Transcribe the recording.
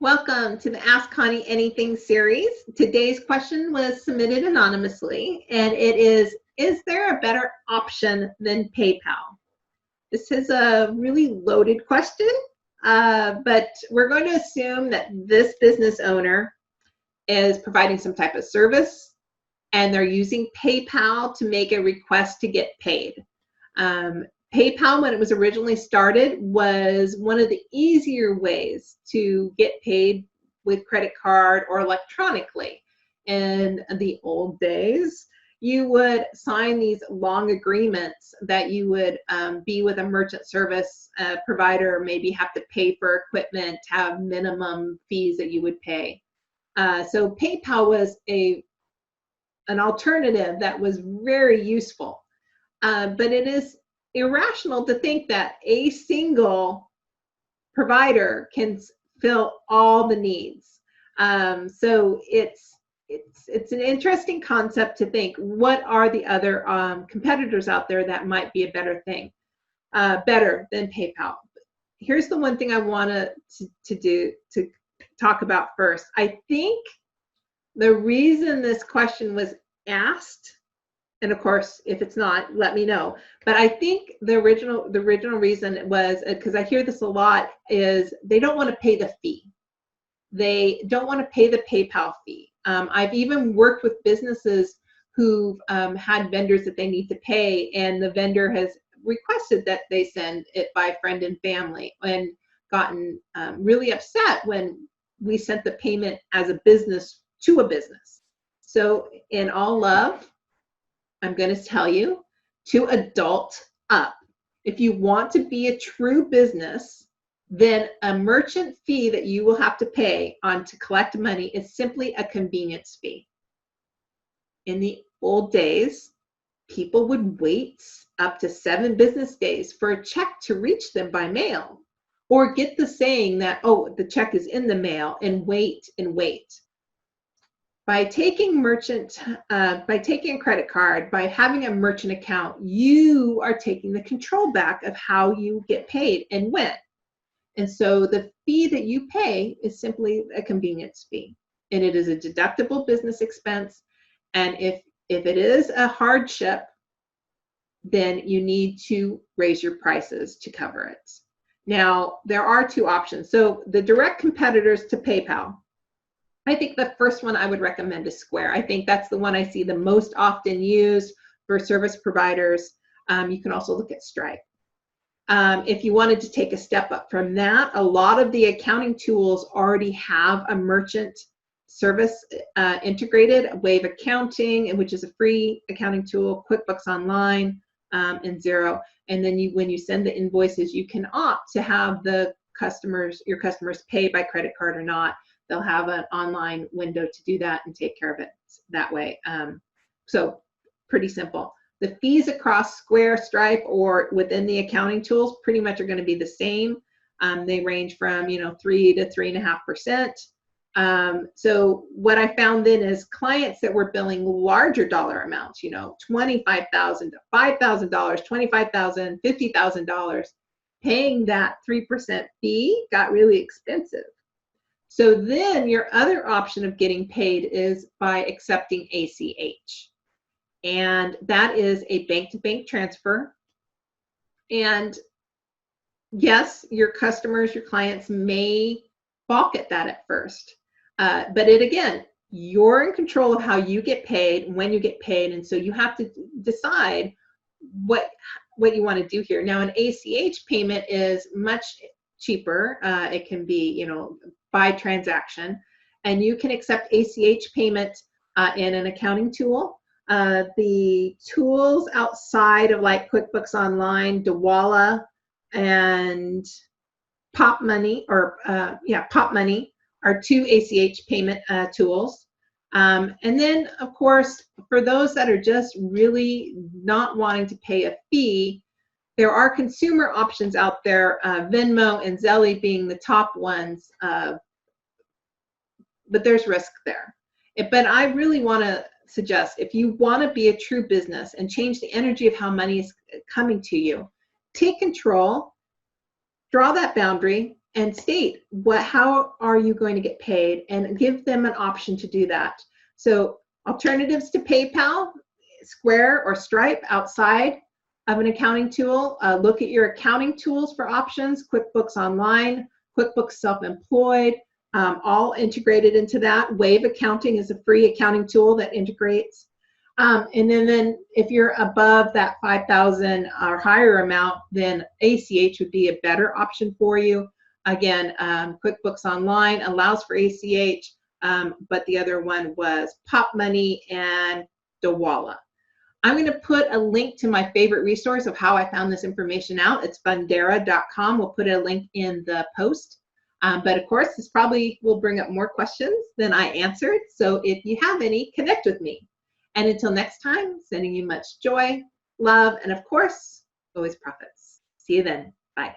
Welcome to the Ask Connie Anything series. Today's question was submitted anonymously, and it is there a better option than PayPal? This is a really loaded question, but we're going to assume that this business owner is providing some type of service, and they're using PayPal to make a request to get paid. PayPal, when it was originally started, was one of the easier ways to get paid with credit card or electronically. In the old days, you would sign these long agreements that you would be with a merchant service provider, maybe have to pay for equipment, have minimum fees that you would pay. So PayPal was an alternative that was very useful, but it is irrational to think that a single provider can fill all the needs. So it's an interesting concept to think, what are the other competitors out there that might be a better thing, better than PayPal? Here's the one thing I want to talk about first. I think the reason this question was asked, and of course, if it's not, let me know. But I think the original reason was, because I hear this a lot, is they don't want to pay the fee. They don't want to pay the PayPal fee. I've even worked with businesses who've had vendors that they need to pay, and the vendor has requested that they send it by friend and family, and gotten really upset when we sent the payment as a business to a business. So in all love, I'm going to tell you to adult up. If you want to be a true business, then a merchant fee that you will have to pay to collect money is simply a convenience fee. In the old days, people would wait up to 7 business days for a check to reach them by mail, or get the saying that, oh, the check is in the mail, and wait and wait. By taking a credit card, by having a merchant account, you are taking the control back of how you get paid and when. And so the fee that you pay is simply a convenience fee, and it is a deductible business expense. And if it is a hardship, then you need to raise your prices to cover it. Now, there are 2 options. So the direct competitors to PayPal, I think the first one I would recommend is Square. I think that's the one I see the most often used for service providers. You can also look at Stripe. If you wanted to take a step up from that, a lot of the accounting tools already have a merchant service integrated. Wave Accounting, which is a free accounting tool, QuickBooks Online, and Xero. And then when you send the invoices, you can opt to have your customers pay by credit card or not. They'll have an online window to do that and take care of it that way. So pretty simple. The fees across Square, Stripe, or within the accounting tools pretty much are going to be the same. They range from 3 to 3.5%. So what I found then is clients that were billing larger dollar amounts, $25,000 to $5,000, $25,000, $50,000, paying that 3% fee got really expensive. So then your other option of getting paid is by accepting ACH. And that is a bank-to-bank transfer. And yes, your customers, your clients may balk at that at first. But again, you're in control of how you get paid, when you get paid. And so you have to decide what you want to do here. Now, an ACH payment is much cheaper. It can be, by transaction, and you can accept ACH payment in an accounting tool. The tools outside of like QuickBooks Online, Dawala, and Pop Money, Pop Money are 2 ACH payment tools. And then, of course, for those that are just really not wanting to pay a fee, there are consumer options out there, Venmo and Zelle being the top ones, but there's risk there. But I really want to suggest, if you want to be a true business and change the energy of how money is coming to you, take control, draw that boundary, and state how are you going to get paid, and give them an option to do that. So alternatives to PayPal, Square or Stripe outside of an accounting tool. Look at your accounting tools for options, QuickBooks Online, QuickBooks Self-Employed, all integrated into that. Wave Accounting is a free accounting tool that integrates. And then if you're above that 5,000 or higher amount, then ACH would be a better option for you. Again, QuickBooks Online allows for ACH, but the other one was Pop Money and Dawala. I'm going to put a link to my favorite resource of how I found this information out. It's fundera.com. We'll put a link in the post. But of course, this probably will bring up more questions than I answered. So if you have any, connect with me. And until next time, sending you much joy, love, and of course, always profits. See you then. Bye.